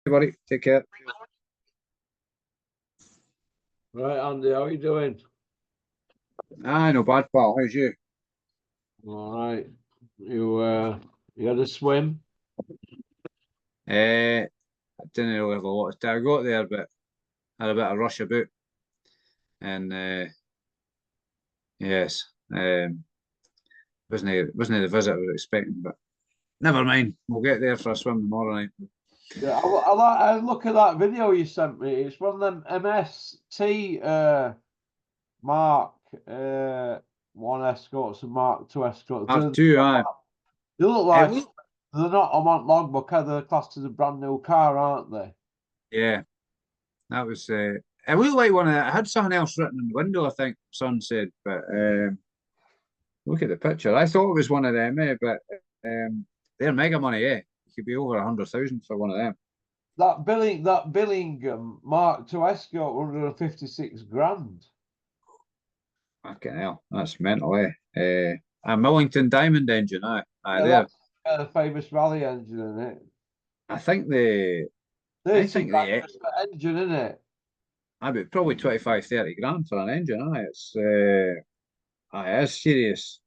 buddy. Take care. Right, Andy, how are you doing? No bad, pal. How's you? All right. You had a swim? I didn't really have a lot of time. I got there, but had a bit of rush about. And yes, wasn't the visit I was expecting, but never mind. We'll get there for a swim tomorrow night. Yeah, I look at that video you sent me. It's one of them MST Mark 1 escorts and Mark 2 escorts. Mark two, aye. They look like they're not on one logbook. They're classed as a brand new car, aren't they? Yeah, that was. It looked like one of. I had something else written in the window. I think son said, but look at the picture. I thought it was one of them, but they're mega money. It could be over 100,000 for one of them. That Billingham Mark 2 escort 156 grand. Fucking hell, that's mental, a Millington Diamond engine, aye. Yeah, There. that's the famous rally engine, isn't it? I think the engine, isn't it? I'd probably 25, 30 grand for an engine, aye. It's serious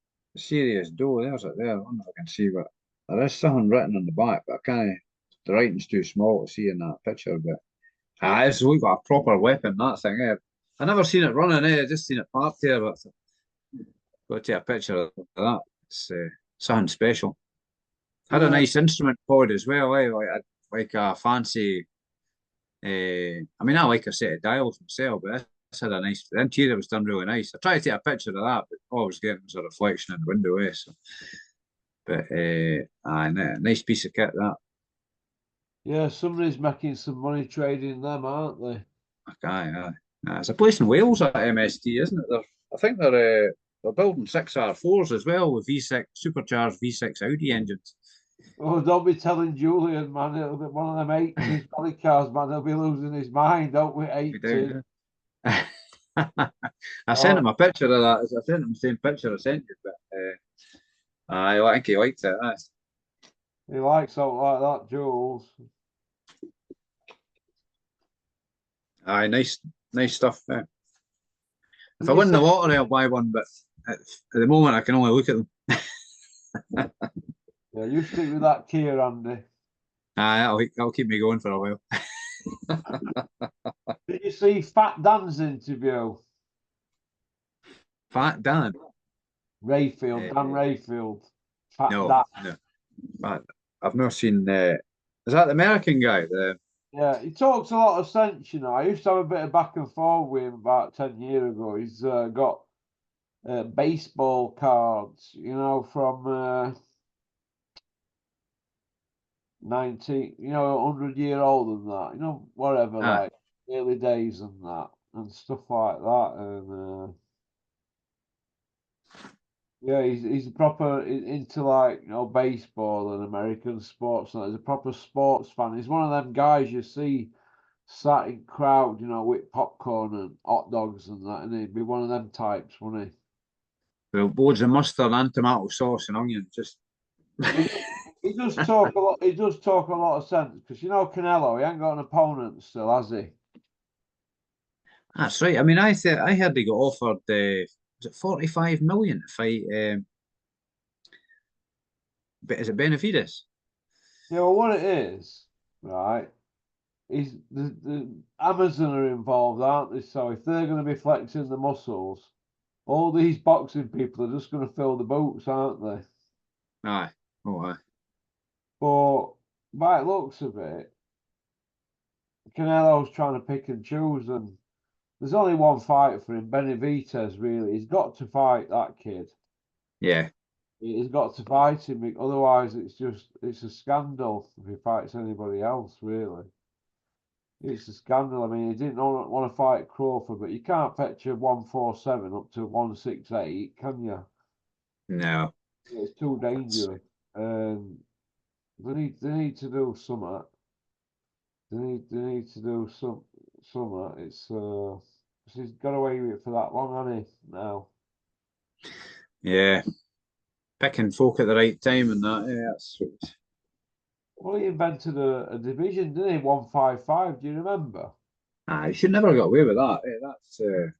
dough. There's it there. I wonder if I can see, but there is something written on the back, but I can't. The writing's too small to see in that picture. But it's looked like a proper weapon, that thing. I never seen it running. I just seen it parked here, but got to take a picture of that. It's something special. Had a nice instrument pod as well, like a fancy. I mean, I like a set of dials myself, but this had a nice. The interior was done really nice. I tried to take a picture of that, but all I was getting was a reflection in the window. So. But nice piece of kit that. Yeah, somebody's making some money trading them, aren't they? Aye. There's a place in Wales at MST, isn't it? I think they're building 6R4s as well with V6 supercharged V6 Audi engines. Oh, don't be telling Julian, man. It'll be one of them 80s rally cars, man. He'll be losing his mind, don't we? 80s. I sent him a picture of that. I sent him the same picture I sent you, but I think he liked it. He likes something like that, Jules. Aye, nice stuff. If I win the lottery, I'll buy one, but at the moment, I can only look at them. Yeah, you stick with that Kia, Andy. That'll keep me going for a while. Did you see Fat Dan's interview? Fat Dan? Rayfield, Dan Rayfield. Fat Dan. No. I've not seen. Is that the American guy? Yeah, he talks a lot of sense, you know. I used to have a bit of back and forth with him about 10 years ago. He's got baseball cards, you know, from 90, 100-year-old and that, you know, whatever, like early days and that, and stuff like that. And yeah, he's proper into, like, baseball and American sports. And he's a proper sports fan. He's one of them guys you see sat in crowd, with popcorn and hot dogs and that, and he'd be one of them types, wouldn't he? Well, loads of mustard and tomato sauce and onion. Just he does talk a lot. He does talk a lot of sense because Canelo, he ain't got an opponent still, has he? That's right. I mean, I heard he got offered was it 45 million to fight? But is it Benavides? Yeah, well, what it is, right? Is the Amazon are involved, aren't they? So if they're going to be flexing the muscles, all these boxing people are just going to fill the boots, aren't they? Aye. Oh, aye. But by the looks of it, Canelo's trying to pick and choose, and there's only one fight for him, Benavides, really. He's got to fight that kid. Yeah. He's got to fight him, otherwise it's a scandal if he fights anybody else, really. It's a scandal. I mean, he didn't want to fight Crawford, but you can't fetch a 147 up to 168, can you? No. It's too dangerous. They need to do something. They need to do something. It's he's got away with it for that long, hasn't he? Now. Yeah. Picking folk at the right time and that. Yeah, that's sweet. Well, he invented a division, didn't he? 155. Do you remember? You should never get away with that. That's a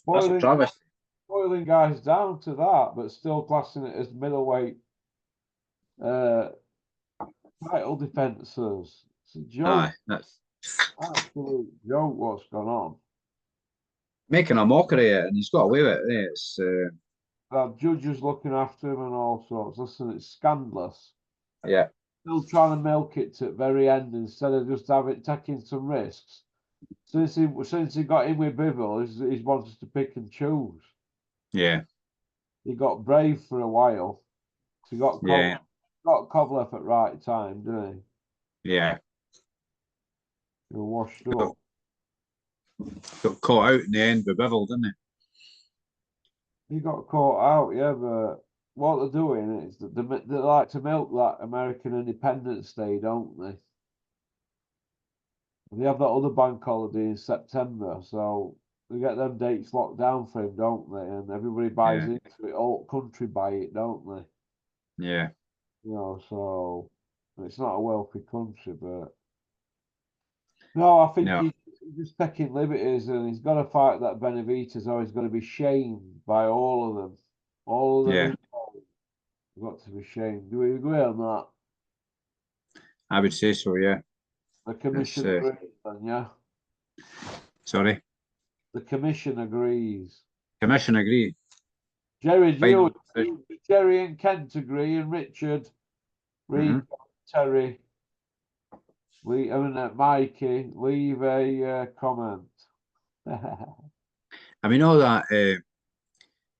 Boiling, travesty. boiling guys down to that, but still classing it as middleweight uh, title defences. It's a joke, That's absolute joke. What's gone on? making a mockery of it, and he's got away with it. It's Judges looking after him and all sorts. Listen, it's scandalous. yeah, Still trying to milk it to the very end instead of just taking some risks. Since he got in with Bivol, he's wanted to pick and choose. yeah, He got brave for a while. So yeah, got Kovalev at right time, didn't yeah. he? He was washed Got, up. got caught out in the end with Bivol, didn't He got caught out, yeah, but what they're doing is that they like to milk that American Independence Day, don't they? They have that other bank holiday in September, so they get them dates locked down for him, don't they? And everybody he? buys Yeah, into it. All country buy it, don't they? yeah. So it's not a wealthy country, but no, I think No, he's just taking liberties, and he's got to fight that Benavidez, or he's going to be shamed by all of them. All of them yeah. involved have got to be shamed. Do we agree on that? I would say so. Yeah. The It's commission agrees, then, yeah. sorry. The commission agrees. Commission agree. Jerry, Final decision. Jerry and Kent agree, and Richard, Hmm. Reed, Terry, Mikey, leave a comment. I mean, all that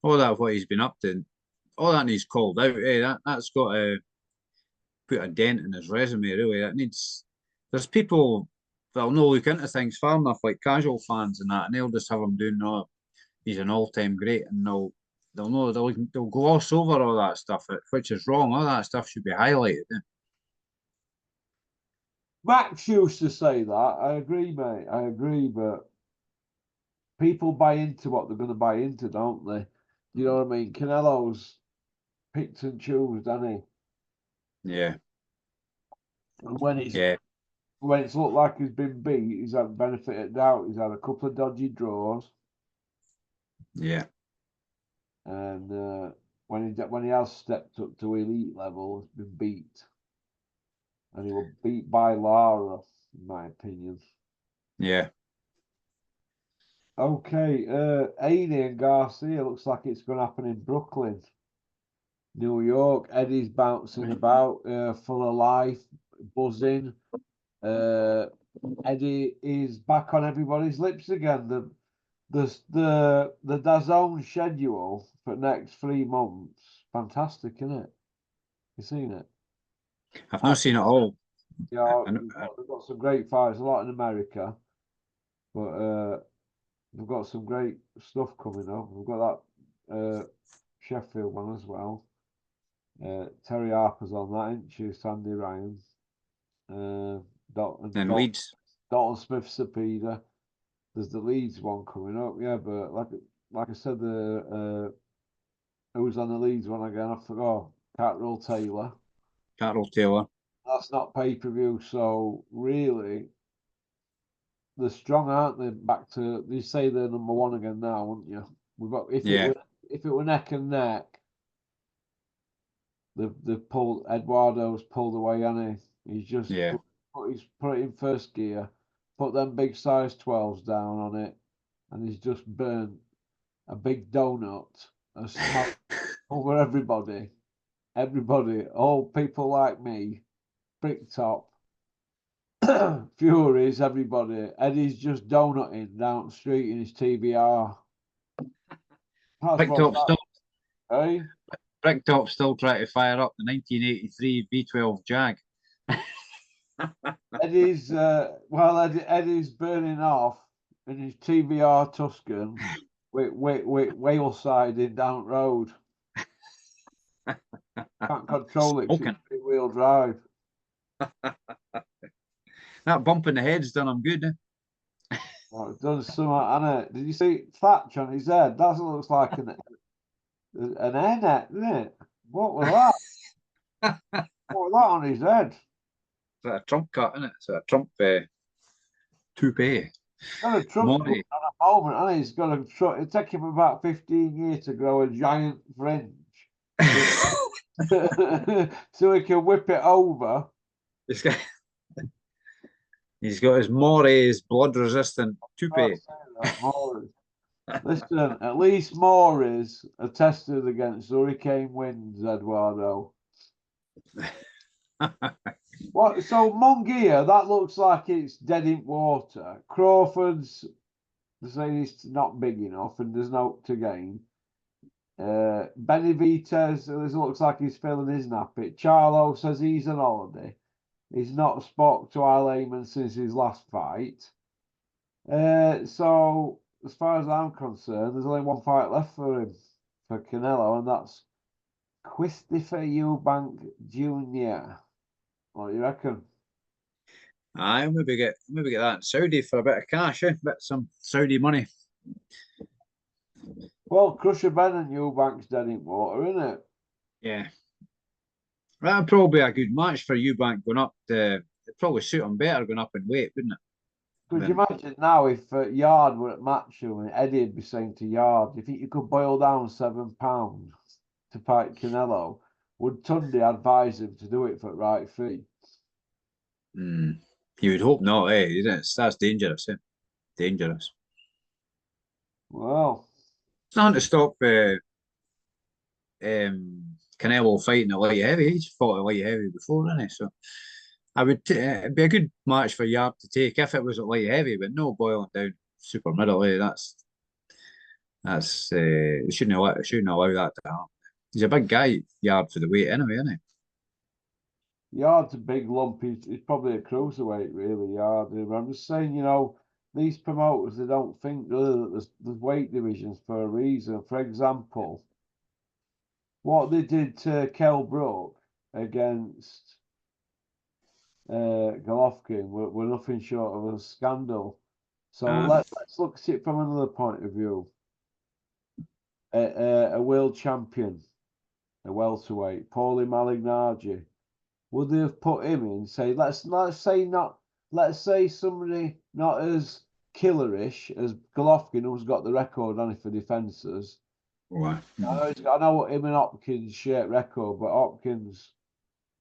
what he's been up to, all that needs called out. That's got to put a dent in his resume. Really, that needs. There's people that'll not look into things far enough, like casual fans and that, and they'll just have him doing, "No, he's an all-time great," and they'll know they'll gloss over all that stuff, which is wrong. All that stuff should be highlighted. Max used to say that. I agree, mate. I agree, but people buy into what they're going to buy into, don't they? You know what I mean? Canelo's picked and choose, doesn't he? Yeah, And yeah, when it's looked like he's been beat, he's had benefit of doubt. He's had a couple of dodgy draws, yeah, and when he has stepped up to elite level, he's been beat, and he was beat by Lara, in my opinion. yeah. Okay, Haney and Garcia looks like it's going to happen in Brooklyn. New York. Eddie's bouncing about, full of life, buzzing. Eddie is back on everybody's lips again. The DAZN schedule for next 3 months, fantastic, isn't it? You seen it? I've not seen it all. Yeah, I know, we've got some great fights, a lot in America, but we've got some great stuff coming up. We've got that Sheffield one as well. Terry Harper's on that, isn't she? Sandy Ryan. and Leeds. Dalton Smith Sapeda. There's the Leeds one coming up, yeah. But like I said, the who's on the Leeds one again? I forgot. Cartwright Taylor. Carol Taylor. That's not pay per view, so really they're strong, aren't they? Back to you say they're number one again now, wouldn't you? We've got Yeah, if it were neck and neck, they've pulled Eduardo's pulled away, and he's just yeah. he's put it in first gear, put them big size 12s down on it, and he's just burnt a big donut and smashed over everybody. Everybody, all people like me, brick top, Furies, everybody. Eddie's just donutting down the street in his TBR. That's what Bricktop still that, eh? Bricktop still trying to fire up the 1983 V12 Jag. Eddie's burning off in his TBR Tuscan with whale siding down road. Can't control it 'cause Smoking. it's wheel drive. That bump in the head's done him good. Oh, it does something, Anna. Did you see thatch on his head? That looks like an hairnet, doesn't it? What was that? What was that on his head? that a trump cut, isn't it? It's a Trump toupee. Got a Trump going Monty. on at the moment, and he's got a. It take him about 15 years to grow a giant fringe, so, so he can whip it over. This guy, he's got his Moray's blood-resistant toupee. Morris. Listen, at least Morris are tested against hurricane winds, Eduardo. What? So Mungia, that looks like it's dead in water. Crawford's saying it's not big enough and there's no to gain. Benavidez, it looks like he's filling his nappy. Charlo says he's on holiday. He's not spoke to Al Heyman since his last fight. So as far as I'm concerned, there's only one fight left for him, for Canelo, and that's Christopher Eubank Jr. What do you reckon? I maybe get that in Saudi for a bit of cash, bit some Saudi money. Well, Crusher Ben and Eubank's dead in water, isn't it? Yeah, that'd probably be a good match for Eubank going up. It'd probably suit him better going up in weight, wouldn't it? Could you imagine now if Yard were at Matchroom and Eddie would be saying to Yard, "You think you could boil down £7 to fight Canelo?" Would Tunde advise him to do it for the right fee? You would hope not, eh? That's dangerous, eh? Dangerous. Well, It's nothing to stop Canelo fighting a light heavy. He's fought a light heavy before, hasn't he? So I would. It'd be a good match for Yard to take if it was a light heavy, but no boiling down super middle. Eh? That's they shouldn't allow that to happen. He's a big guy, Yard, for the weight anyway, isn't Yard's a big lump. He's probably a cruiserweight, really, Yard. I'm just saying, these promoters, they don't think really that there's weight divisions for a reason. For example, what they did to Kell Brook against Golovkin were nothing short of a scandal. So he? let's look at it from another point of view. A world champion, a welterweight, Paulie Malignaggi, would they have put him in? Say let's say somebody not as killerish as Golovkin, who's got the record on it for defences. Right. I know what him and Hopkins share record, but Hopkins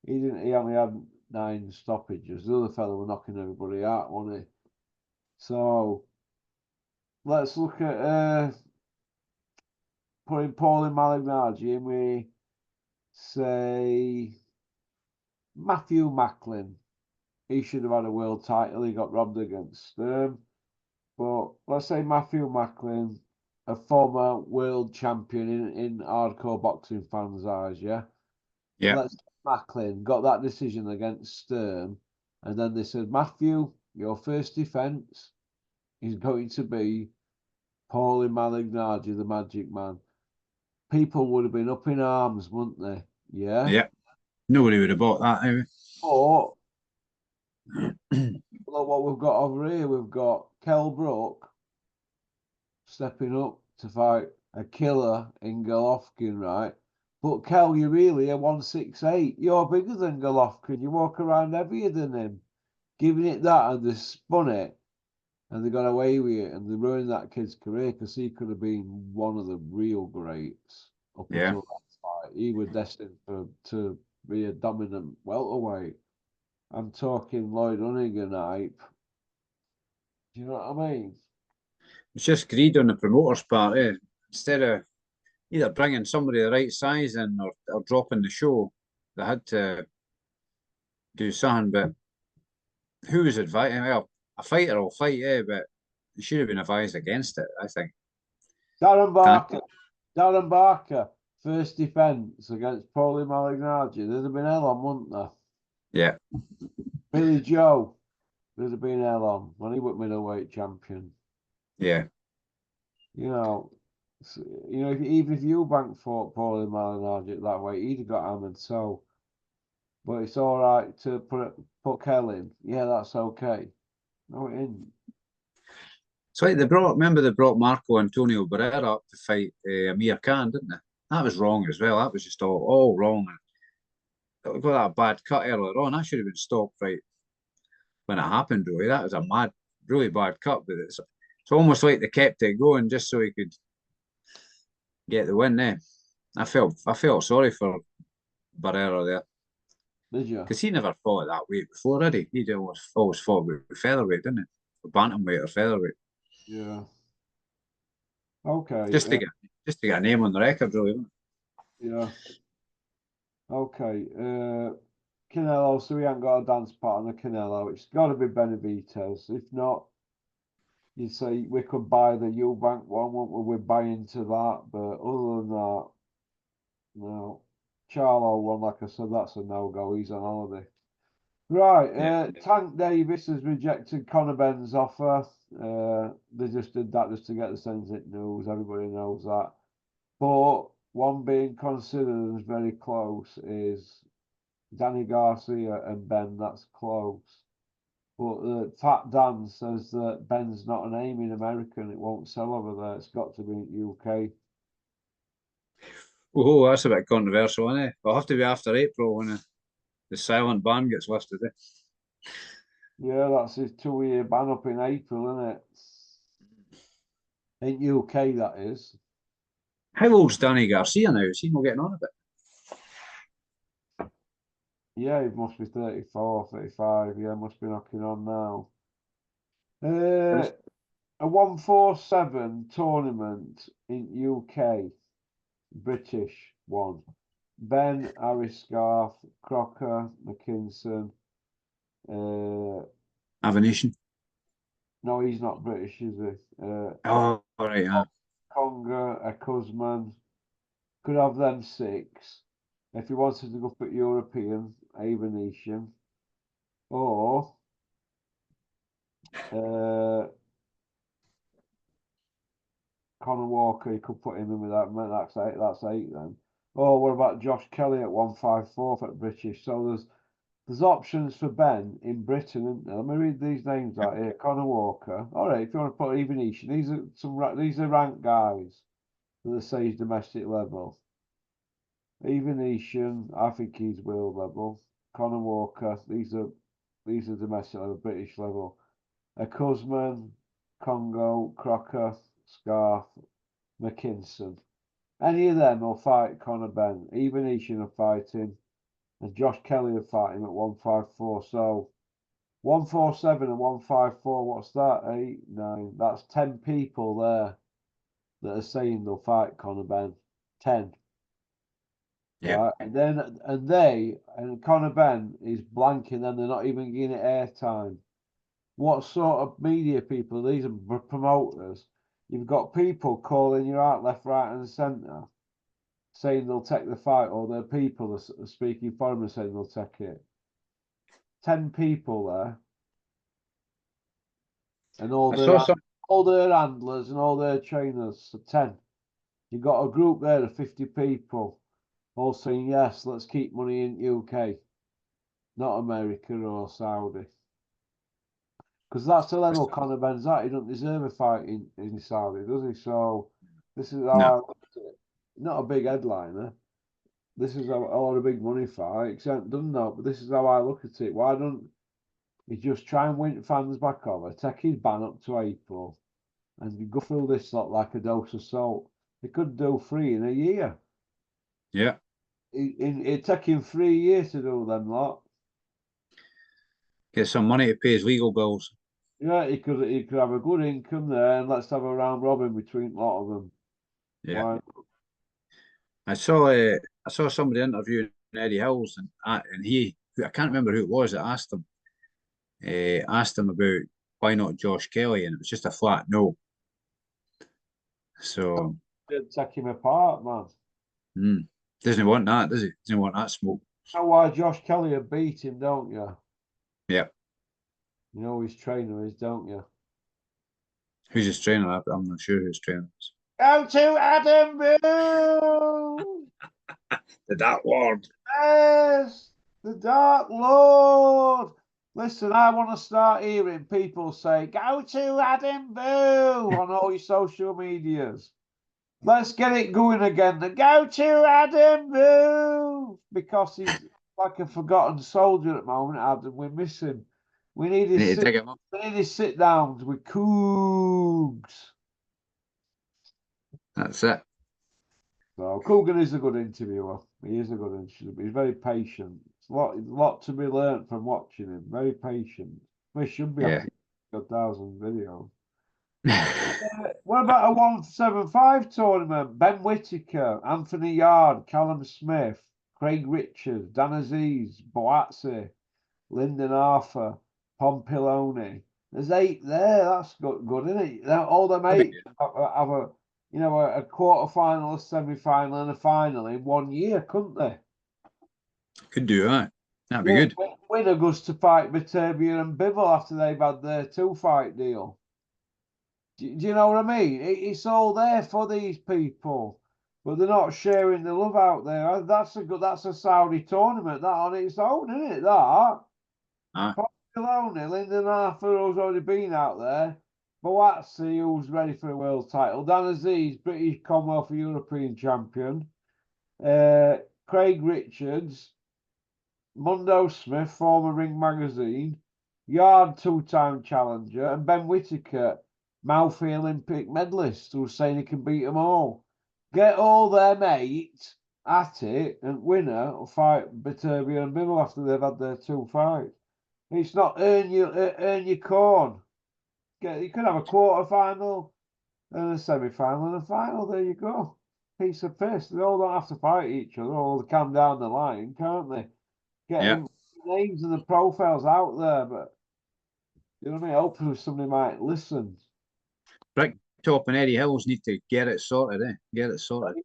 he only had 9 stoppages. The other fellow were knocking everybody out, wasn't he? So let's look at putting Paulie Malignaggi in. We say Matthew Macklin. He should have had a world title. He got robbed against Sturm. But let's say Matthew Macklin, a former world champion in hardcore boxing fans' eyes, yeah? Yeah. Let's Macklin got that decision against Sturm, and then they said, Matthew, your first defence is going to be Paulie Malignaggi, the Magic Man. People would have been up in arms, wouldn't they? Yeah. Yeah. Nobody would have bought that anyway. But look what we've got over here. We've got Kell Brook stepping up to fight a killer in Golovkin, right? But Kell, you're really a 168. You're bigger than Golovkin. You walk around heavier than him. Giving it that, and they spun it, and they got away with it, and they ruined that kid's career because he could have been one of the real greats up until that fight. He was destined to be a dominant welterweight. I'm talking Lloyd Hunnigan hype. Do you know what I mean? It's just greed on the promoter's part, eh? Instead of either bringing somebody the right size in or dropping the show, they had to do something. But who was advising? Well, a fighter will fight, but they should have been advised against it, I think. Darren Barker, first defence against Paulie Malignaggi. There'd have been hell on, wouldn't there? Yeah. Billy Joe, there'd have been hell on when he was middleweight champion. Yeah. Even if Eubank fought Paulie Malignaggi that way, he'd have got hammered. So, but it's all right to put Kell in. Yeah, that's okay. No, it isn't. It's like they brought Marco Antonio Barrera up to fight Amir Khan, didn't they? That was wrong as well. That was just all wrong. got that bad cut earlier on. That should have been stopped right when it happened, really. That was a mad, really bad cut, but it's almost like they kept it going just so he could get the win there. I felt sorry for Barrera there. Did you? Because he never fought at that weight before, did he? He always fought with featherweight, didn't he? Bantamweight or featherweight. Yeah. Okay. Just to get a name on the record, really, wasn't Yeah. Okay. Canelo, so we haven't got a dance part on the Canelo. It's got to be Benavidez. If not, you'd say we could buy the Eubank one, won't we? We're buying to that. But other than that, no. Charlo one, like I said, that's a no-go. He's on holiday. Right. it? Yeah. Tank Davis has rejected Conor Benn's offer. They just did that just to get the Sensei news. Everybody knows that. But one being considered as very close is Danny Garcia and Ben. That's close. But Fat Dan says that Ben's not an aiming American. It won't sell over there. It's got to be in UK. Oh, that's a bit controversial, isn't it? It'll have to be after April when the silent ban gets lifted. Yeah, that's his 2-year ban up in April, isn't it? In UK, that is. How old's Danny Garcia now? Is he not getting on a bit? Yeah, he must be 34, 35. Yeah, must be knocking on now. A 147 tournament in UK, British one. Ben, Harris Scarf, Crocker, McKinson. Avenation. No, he's not British, is he? Oh, all right, yeah. Conger, Kuzman. Could have them 6. If he wanted to go for European, a Venetian. Or Conor Walker, he could put him in with that. That's 8 then. Oh, what about Josh Kelly at 154 for British? So there's options for Ben in Britain, isn't there? Let me read these names out here. Conor Walker. All right, if you want to put even Venetian, these are ranked guys that they say is domestic level. Venetian, I think he's world level. Conor Walker, these are domestic level, British level. Kuzman, Congo, Crocker, Scarf, McKinson. Any of them will fight Conor Ben. Venetian will fight him. And Josh Kelly will fight him at 154. So 147 and 154, what's that? 8, 9. That's 10 people there that are saying they'll fight Conor Ben. 10. Yeah. Right. And Conor Ben is blanking them. They're not even giving it airtime. What sort of media people? These are promoters. You've got people calling you out left, right, and centre, saying they'll take the fight, or there are people that are speaking for them and saying they'll take it. 10 people there, and all their handlers and all their trainers. So 10. You've got a group there of 50 people, all saying yes. Let's keep money in UK, not America or Saudi. Because that's the level Conor Ben's at. He doesn't deserve a fight in Saudi, does he? So this is how I look at it. Not a big headliner. This is a lot of big money fight. Except done that, but this is how I look at it. Why don't he just try and win fans back over, take his ban up to April, and you go through this lot like a dose of salt? He could do 3 in a year. Yeah. It'd take him 3 years to do them lot. Get some money to pay his legal bills. Yeah, he could have a good income there, and let's have a round robin between a lot of them. Yeah. Why? I saw somebody interviewing Eddie Hills, and I can't remember who it was that asked him about why not Josh Kelly, and it was just a flat no. So They'd take him apart, man. Doesn't want that, does he? Doesn't want that smoke. You know why Josh Kelly had beat him, don't you? Yeah. You know who his trainer is, don't you? Who's his trainer? I'm not sure who's trainer is. Go to Adam Boo! The Dark Lord. Yes, the Dark Lord. Listen, I want to start hearing people say, go to Adam Boo on all your social medias. Let's get it going again. The go to Adam Boo, because like a forgotten soldier at the moment, Adam. We miss him. We need I need his to dig him up. we need his sit downs with Cougs. That's it. So Coogan is a good interviewer. He is a good interviewer. He's very patient. It's a lot to be learnt from watching him. Very patient. We should be Yeah. after 1,000 videos. What about a 175 tournament? Ben Whittaker, Anthony Yard, Callum Smith, Craig Richards, Dan Aziz, Boatsi, Lyndon Arthur, Pompiloni. There's 8 there. That's good, isn't it? All them 8 have a quarter final, a semi final, and a final in 1 year, couldn't they? Could do that. That'd be Yeah, good. winner goes to fight Batavia and Bivol after they've had their 2-fight deal. Do you know what I mean? It's all there for these people, but they're not sharing the love out there. That's a Saudi tournament that on its own, isn't it? That. Pompiloni, Lyndon Arthur, who's already been out there. Boatsi, who's ready for a world title. Dan Aziz, British Commonwealth European champion. Craig Richards, Mundo Smith, former Ring Magazine. Yard 2-time challenger. And Ben Whittaker, Mouthy Olympic medalist, who's saying he can beat them all. Get all their mate at it, and winner will fight Batavia and Bivol after they've had their 2 fights. It's not earn your corn. You could have a quarter final and a semi final and a final. There you go. Piece of piss. They all don't have to fight each other, or they come down the line, can't they? Getting names and the profiles out there, but you know what I mean? Hopefully somebody might listen. Brick Top and Eddie Hills need to get it sorted, Get it sorted.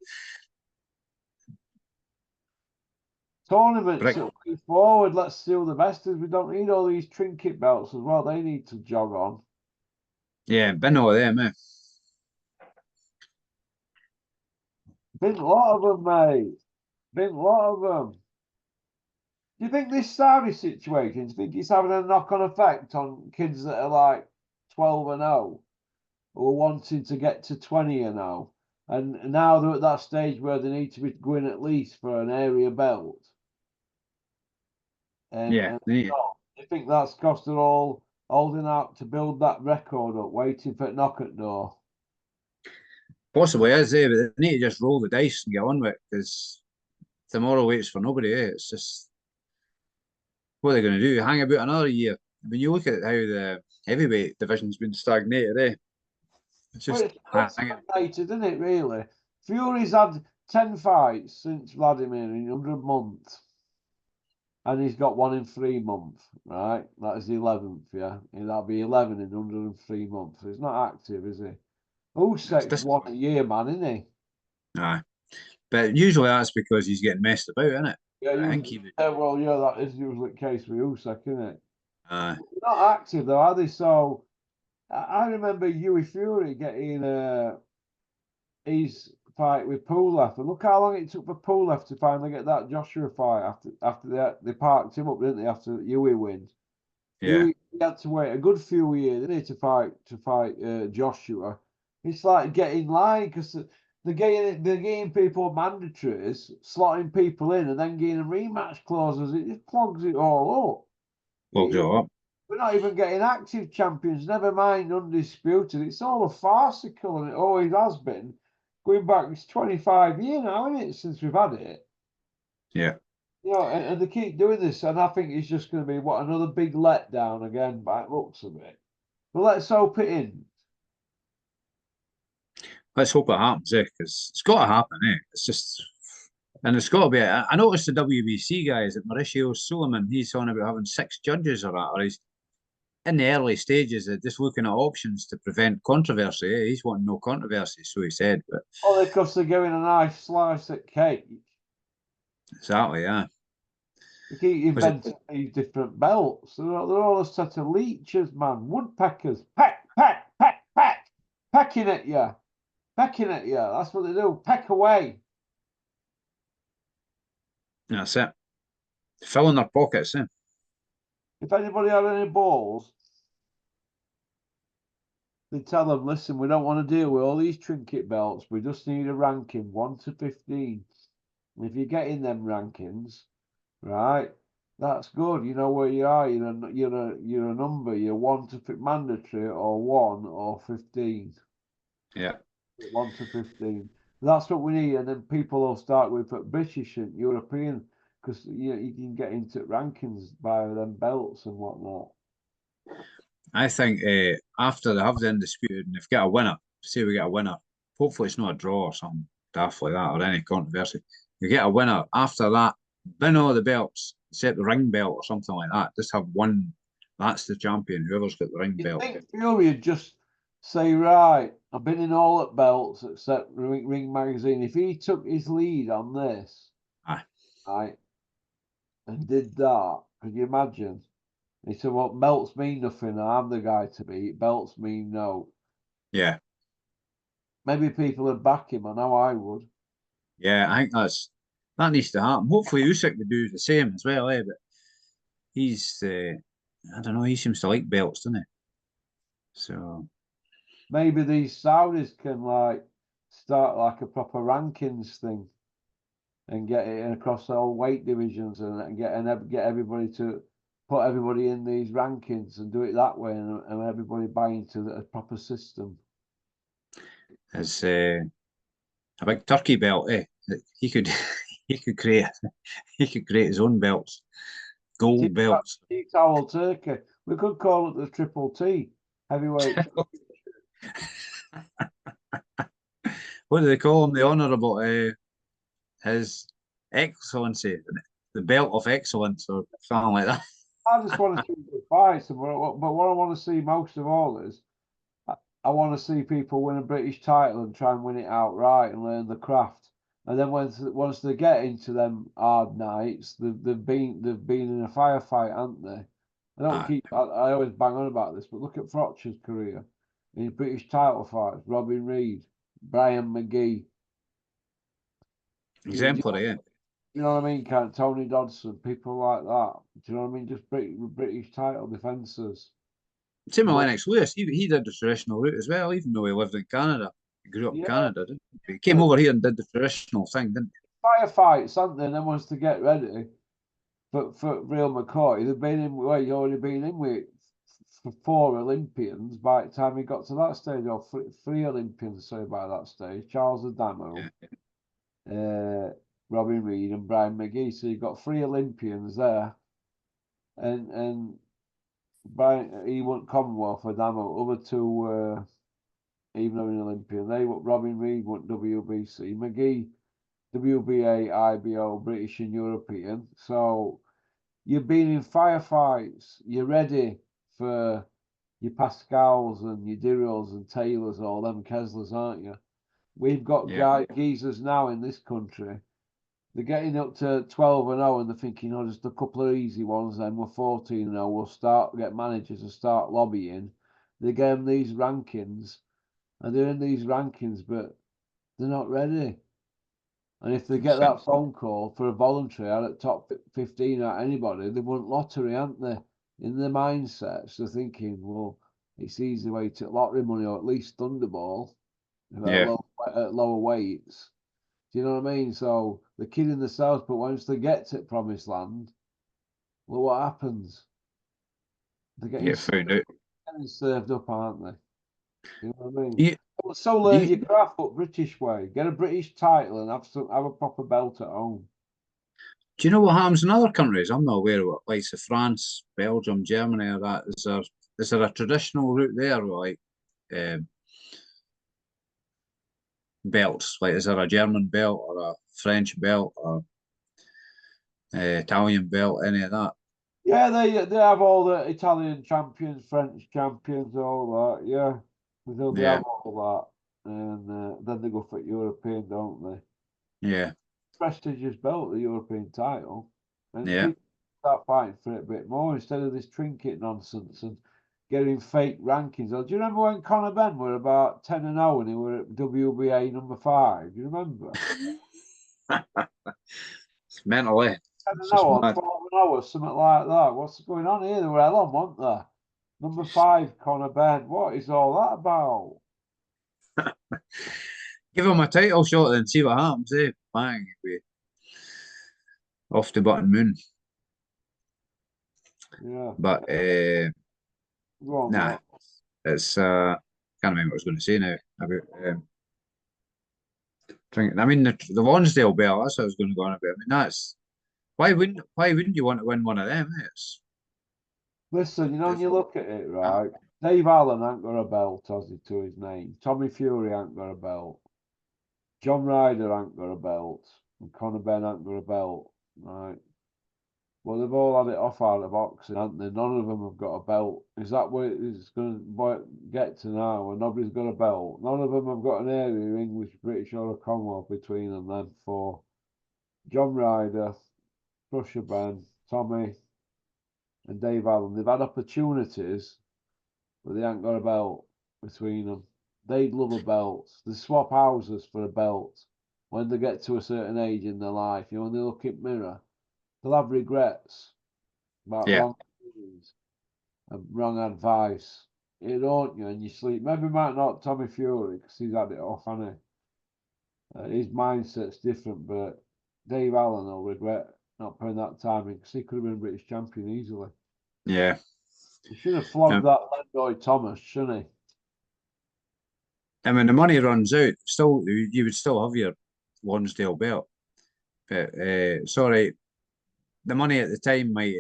Tournaments way forward. Let's see all the best as we don't need all these trinket belts as well. They need to jog on. Yeah, been all them, Been a lot of them, mate. Been a lot of them. Do you think this Saudi situation, do you think it's having a knock-on effect on kids that are like 12 and 0 or wanting to get to 20 and 0? And now they're at that stage where they need to be going at least for an area belt. And do you think that's cost it all holding out to build that record up, waiting for it knock at door? Possibly is, but they need to just roll the dice and get on with it because tomorrow waits for nobody, It's just what are they going to do? Hang about another year? When you look at how the heavyweight division's been stagnated, It's just it's stagnated, isn't it, really? Fury's had 10 fights since Vladimir in 100 months. And he's got 1 in 3 months, right? That is the 11th, yeah? And that'll be 11 in 103 months. He's not active, is he? Usyk's 1 a year, man, isn't he? Aye. But usually that's because he's getting messed about, isn't it? Yeah, that is usually the case with Usyk, isn't it? They're not active, though, are they? So, I remember Hughie Fury getting his fight with Pulev, and look how long it took for Pulev to finally get that Joshua fight after they parked him up, didn't they? After Hughie wins, Hughie had to wait a good few years, didn't he, to fight Joshua. It's like getting line because they're getting people mandatories, slotting people in, and then getting rematch clauses. It just clogs it all up. Clogs it up. We're not even getting active champions, never mind undisputed. It's all a farcical, and it always has been. Going back, it's 25 years now, isn't it, since we've had it? Yeah. You know, and they keep doing this, and I think it's just going to be another big letdown again by the looks of it. But let's hope it isn't. Let's hope it happens, because it's got to happen, It's just, and it's got to be. I noticed the WBC guys at Mauricio Suleiman, he's on about having 6 judges or that, or he's in the early stages of just looking at options to prevent controversy. He's wanting no controversy, so he said. But because they're giving a nice slice at cake. Exactly, yeah. They keep inventing these different belts. They're all a set of leeches, man. Woodpeckers. Peck, peck, peck, peck. Pecking at you. Pecking at you. That's what they do. Peck away. That's it. Filling their pockets, If anybody had any balls, they tell them, listen, we don't want to deal with all these trinket belts. We just need a ranking 1 to 15. And if you get in them rankings, right? That's good. You know where you are. You're a number. You're one to mandatory or 1 or 15. Yeah. 1 to 15. That's what we need, and then people will start with British and European because you can get into rankings by them belts and whatnot. I think after they have the undisputed and they've got a winner, say we get a winner, hopefully it's not a draw or something daft like that or any controversy. You get a winner after that, win all the belts, except the ring belt or something like that. Just have one. That's the champion. Whoever's got the ring You belt. think Fury would just say, right, I've been in all at belts except Ring Magazine. If he took his lead on this, Aye. right, and did that, could you imagine? He said, well, belts mean nothing. I'm the guy to beat. Belts mean no. Yeah. Maybe people would back him. I know I would. Yeah. I think that needs to happen. Hopefully Usyk would do the same as well, But he's I don't know. He seems to like belts, doesn't he? So Maybe these Saudis can like start like a proper rankings thing and get it across all weight divisions and get everybody to put everybody in these rankings and do it that way and everybody buy into a proper system. as a big turkey belt, He could he could create he could create his own belts, gold belts. Tea towel turkey. We could call it the triple T heavyweight. What do they call him? The honourable his excellency, the belt of excellence, or something like that. I just want to see the fights, but what I want to see most of all is I want to see people win a British title and try and win it outright and learn the craft. And then once they get into them hard nights, they've been in a firefight, haven't they? I always bang on about this, but look at Frotcher's career in British title fights: Robin Reid, Brian McGee. Exemplary, yeah. You know what I mean? Kind of Tony Dodson, people like that. Do you know what I mean? Just British title defences. Same with But Lennox Lewis. He did the traditional route as well, even though he lived in Canada. He grew up in yeah, Canada, didn't he? He came over here and did the traditional thing, didn't firefights, haven't they? And then once to get ready for real McCoy, they've been in. Well, you already been in with for 4 Olympians by the time he got to that stage, or 3 Olympians, sorry, by that stage. Charles Adamo, he? Robin Reid, and Brian McGee. So you've got 3 Olympians there, and Brian he won Commonwealth for Adamo. Other two, even though an Olympian, Robin Reid won WBC, McGee WBA, IBO, British and European. So you've been in firefights. You're ready for your Pascals and your Dirrills and Taylors, all them Keslers, aren't you? We've got Yeah, geezers now in this country. They're getting up to 12-0 and they're thinking, oh, just a couple of easy ones, then we're 14-0. We'll get managers to start lobbying. They get them these rankings, and they're in these rankings, but they're not ready. And if they get that's it. that phone call for a voluntary out at top 15 at anybody, they want lottery, aren't they? In their mindsets, they're thinking, well, it's easy way to lottery money or at least Thunderball Yeah, at lower weights. Do you know what I mean? So the kid in the south, but once they get to promised land, well, what happens? They're you getting get found out. served up, aren't they? You know what I mean? You, So learn you, your craft, but British way. Get a British title and have a proper belt at home. do you know what happens in other countries? I'm not aware of what, like so France, Belgium, Germany, or that. Is there a traditional route there, like um, belts? Like, is there a German belt or a French belt or Italian belt? Any of that? Yeah, they have all the Italian champions, French champions, all that. Yeah, they Yeah, have all that, and then they go for European, don't they? yeah, Prestigious belt, the European title, and yeah. people start fighting for it a bit more instead of this trinket nonsense and getting fake rankings. Do you remember when Conor Benn were about 10-0 and he were at WBA number 5? Do you remember? It's mental, eh? 10 It's and just 0 or mad. 12-0 or something like that. What's going on here? They were hell on, weren't they? Number 5, Conor Benn. What is all that about? Give him a title shot and see what happens, eh? Bang. off the button moon. Yeah. But Go on, nah, mate. it's can't remember what I was going to say now about. I mean, the Lonsdale belt. That's what I was going to go on about. I mean, that's why wouldn't you want to win one of them? Listen, when It's you look at it, ah, right? Dave Allen ain't got a belt, has he, to his name? Tommy Fury ain't got a belt. John Ryder ain't got a belt. And Conor Benn ain't got a belt, right? Well, they've all had it off out of boxing, haven't they? None of them have got a belt. Is that where it's going to get to now? Where nobody's got a belt. None of them have got an area English, British, or a Commonwealth between them. Then for John Ryder, Crusher Ben, Tommy, and Dave Allen, they've had opportunities, but they ain't got a belt between them. They'd love a belt. They swap houses for a belt when they get to a certain age in their life. When they look in the mirror, they'll have regrets about yeah, wrong things and wrong advice. It haunt you and you sleep. Maybe might not Tommy Fury because he's had it off, hasn't he? His mindset's different, but Dave Allen will regret not putting that time in because he could have been British champion easily. yeah. He should have flogged Um, that Lendoy Thomas, shouldn't I mean, the money runs out. Still, you would still have your Lonsdale belt, but sorry, the money at the time might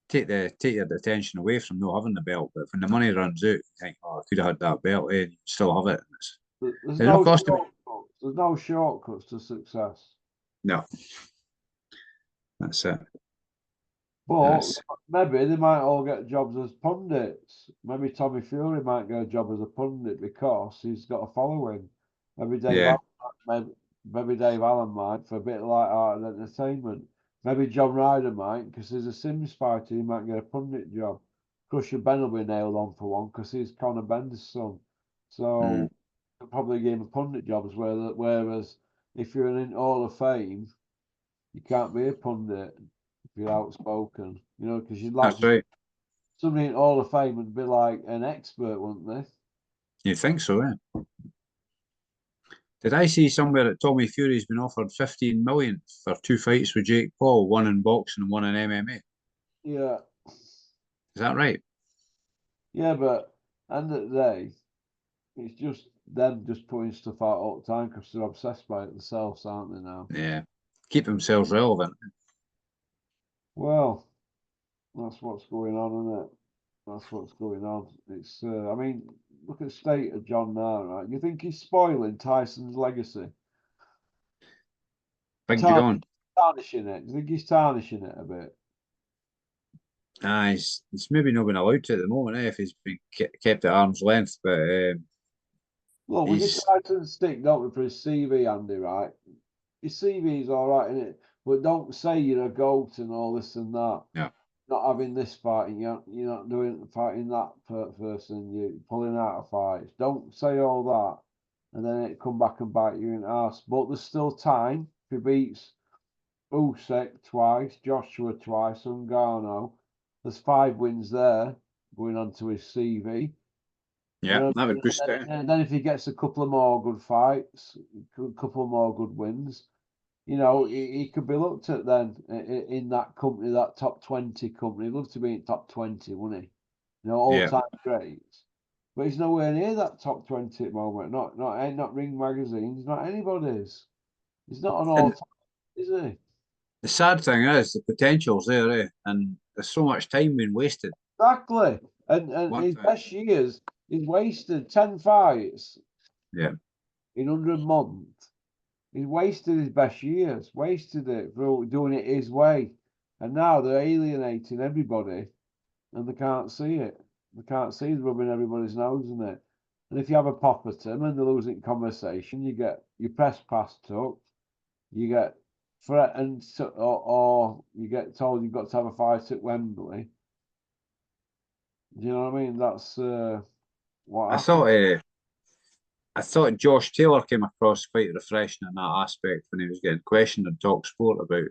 take your attention away from not having the belt. But when the money runs out, you think, oh, I could have had that belt, and you still have it. he? There's There's no no cost to me. shortcuts. There's no shortcuts to success. No, that's it. But That's maybe they might all get jobs as pundits. Maybe Tommy Fury might get a job as a pundit because he's got a following. Maybe Dave yeah, Allen, maybe Dave Allen might for a bit like art and entertainment. Maybe John Ryder might because he's a Sims fighter. He might get a pundit job. Crusher Ben will be nailed on for one because he's Conor Ben's son. mm, So they'll probably give him pundit jobs. Whereas if you're in Hall of Fame, you can't be a pundit if you're outspoken, because you'd like that's to. right. Somebody in Hall of Fame would be like an expert, wouldn't they? You think so, yeah? Did I see somewhere that Tommy Fury's been offered 15 million for two fights with Jake Paul, one in boxing and one in MMA? Is Yeah, that right? yeah, but end of the day, it's just them just putting stuff out all the time because they're obsessed by it themselves, aren't they now? Yeah. Keep themselves relevant. Well, that's what's going on, isn't it? That's what's going on. I mean, look at the state of John now, right? You think he's spoiling Tyson's legacy? Big Tarn- John. Tarnishing it? Do you think he's tarnishing it a bit? He's maybe not been allowed to at the moment, if he's been kept at arm's length, but Look, we get he's, Tyson stick, don't we, for his CV, Andy, right? His CV's all right, innit? But don't say you're a goat and all this and that. yeah, Not having this fighting, you're not doing fighting that person, you're pulling out of fights. Don't say all that, and then it come back and bite you in the ass. But there's still time. If he beats Usyk twice, Joshua twice, and Ngannou, there's 5 wins there going on to his CV. yeah, that would boost it. And then if he gets a couple of more good fights, a couple of more good wins, he could be looked at then in that company, that top 20 company. He'd love to be in top 20, wouldn't he? All Yeah. time greats. But he's nowhere near that top 20 at the moment. Not Ring Magazine's, not anybody's. He's not an all And time, is he? the sad thing is the potential's there, and there's so much time being wasted. Exactly. And One his thing. best years, he's wasted 10 fights Yeah. in 100 months. He's wasted his best years, wasted it for doing it his way. And now they're alienating everybody and they can't see it. They can't see it rubbing everybody's nose in it. And if you have a pop at them and they're losing conversation, you get your press pass took, you get threatened, or you get told you've got to have a fight at Wembley. Do you know what I mean? That's what I happened. thought I thought Josh Taylor came across quite refreshing in that aspect when he was getting questioned on Talk Sport about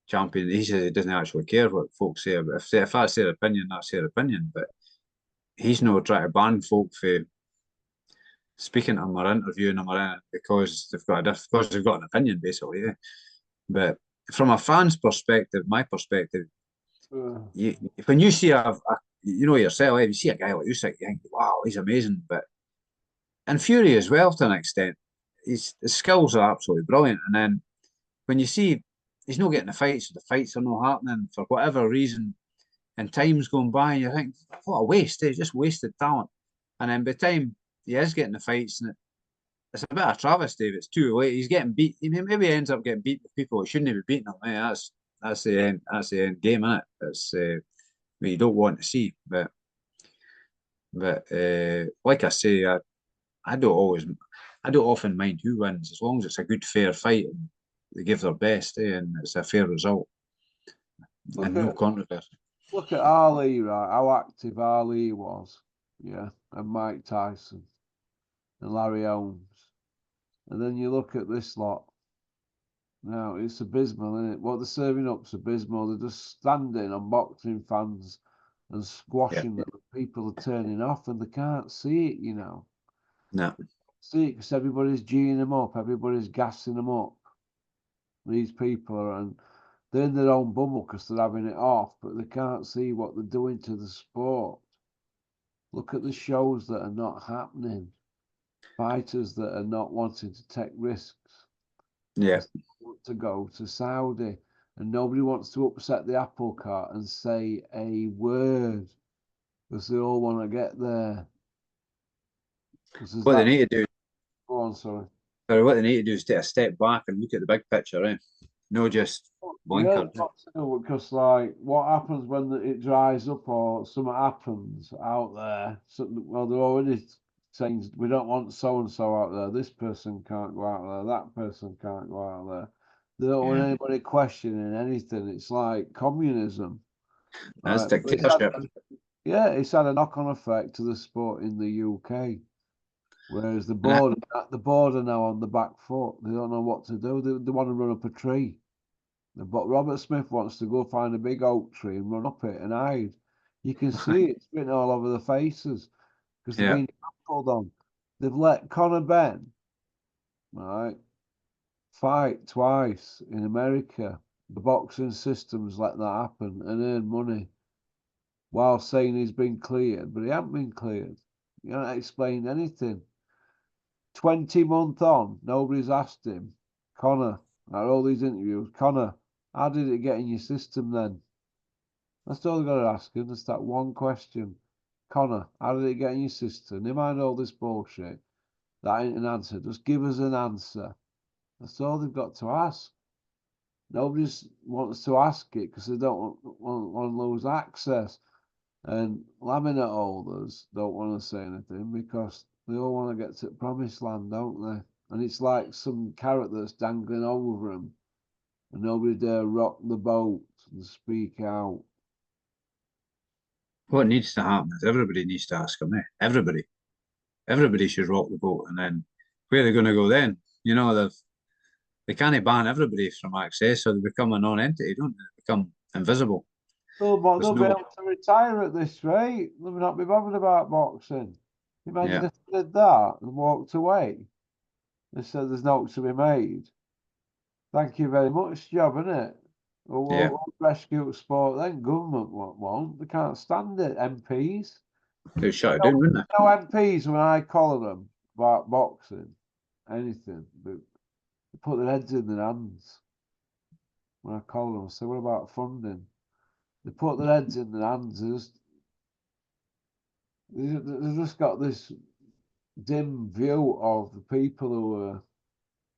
champion. He says he doesn't actually care what folks say, but if that's their opinion, that's their opinion. But he's not trying to ban folk for speaking to him or interviewing him or anything because they've got an opinion, basically. Yeah. But from a fan's perspective, my perspective, uh, when you see you know yourself, if you see a guy like Usyk, you think, wow, he's amazing. But and Fury as well to an extent, his skills are absolutely brilliant. And then when you see he's not getting the fights, the fights are not happening for whatever reason, and time's going by, and you think, what a waste! It's just wasted talent. And then by the time he is getting the fights, and it's a bit of a travesty if it's too late. He's getting beat. He maybe ends up getting beat with people who shouldn't be beating him. Hey, that's the end. That's the end game, isn't it? It's what you don't want to see. But like I say, I don't always, I don't often mind who wins as long as it's a good fair fight and they give their best, and it's a fair result look and no at controversy. look at Ali, right? How active Ali was, yeah, and Mike Tyson and Larry Holmes, and then you look at this lot. Now it's abysmal, isn't it? What they're serving up's abysmal. They're just standing on boxing fans and Yeah, squashing them. People are turning off and they can't see it, you know. no, See it because everybody's geeing them up, everybody's gassing them up. These people are, and they're in their own bubble because they're having it off, but they can't see what they're doing to the sport. Look at the shows that are not happening, fighters that are not wanting to take risks yeah. because they want to go to Saudi, and nobody wants to upset the apple cart and say a word because they all want to get there. Because there's What they that. need to do, Go on, sorry. or what they need to do is take a step back and look at the big picture, eh? No, just Yeah, blinkered. because like what happens when it dries up or something happens out there? So, well, they're already saying we don't want so and so out there. This person can't go out there. That person can't go out there. They don't want Yeah, anybody questioning anything. It's like communism. that's Right? But dictatorship. yeah, it's had a knock-on effect to the sport in the UK. Whereas And that, the board are now on the back foot. They don't know what to do. They want to run up a tree. But Robert Smith wants to go find a big oak tree and run up it and hide. You can see it's written all over the faces because they're yeah, being trampled on. They've let Conor Ben, right, fight twice in America. The boxing system's let that happen and earn money while saying he's been cleared, but he hasn't been cleared. You haven't explained anything. 20 months on, nobody's asked him. Conor, at all these interviews, Conor, how did it get in your system then? That's all they've got to ask him. Just that one question. Conor, how did it get in your system? Never mind all this bullshit. That ain't an answer. Just give us an answer. That's all they've got to ask. Nobody wants to ask it because they don't want to lose access. And laminate holders don't want to say anything because they all want to get to the promised land, don't they? And it's like some carrot that's dangling over them, and nobody dare rock the boat and speak out. what needs to happen is everybody needs to ask him, eh? Everybody should rock the boat, and then where are they going to go then? You know, they can't ban everybody from access, so they become a non-entity, don't they? They become invisible. Oh, but There's they'll be no, able to retire at this rate. They'll not be bothered about boxing. Imagine yeah, if they did that and walked away. They said there's no to be made. Thank you very much, job, isn't it? yeah. We'll rescue sport then. Government won't. They can't stand it. MPs. They'd shut it down, wouldn't they? No MPs when I call them about boxing, anything, but they put their heads in their hands. When I call them, I say, what about funding? They put their heads in their hands. They've just got this dim view of the people who are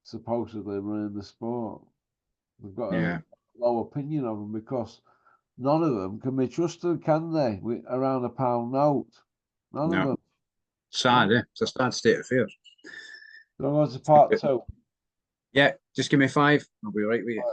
supposedly running the sport. They've got a Yeah, low opinion of them because none of them can be trusted, can they? Around a pound note. None of no. them. Sad, eh? It's a sad state of affairs. So on to part two. Yeah, just give me five. I'll be right with you.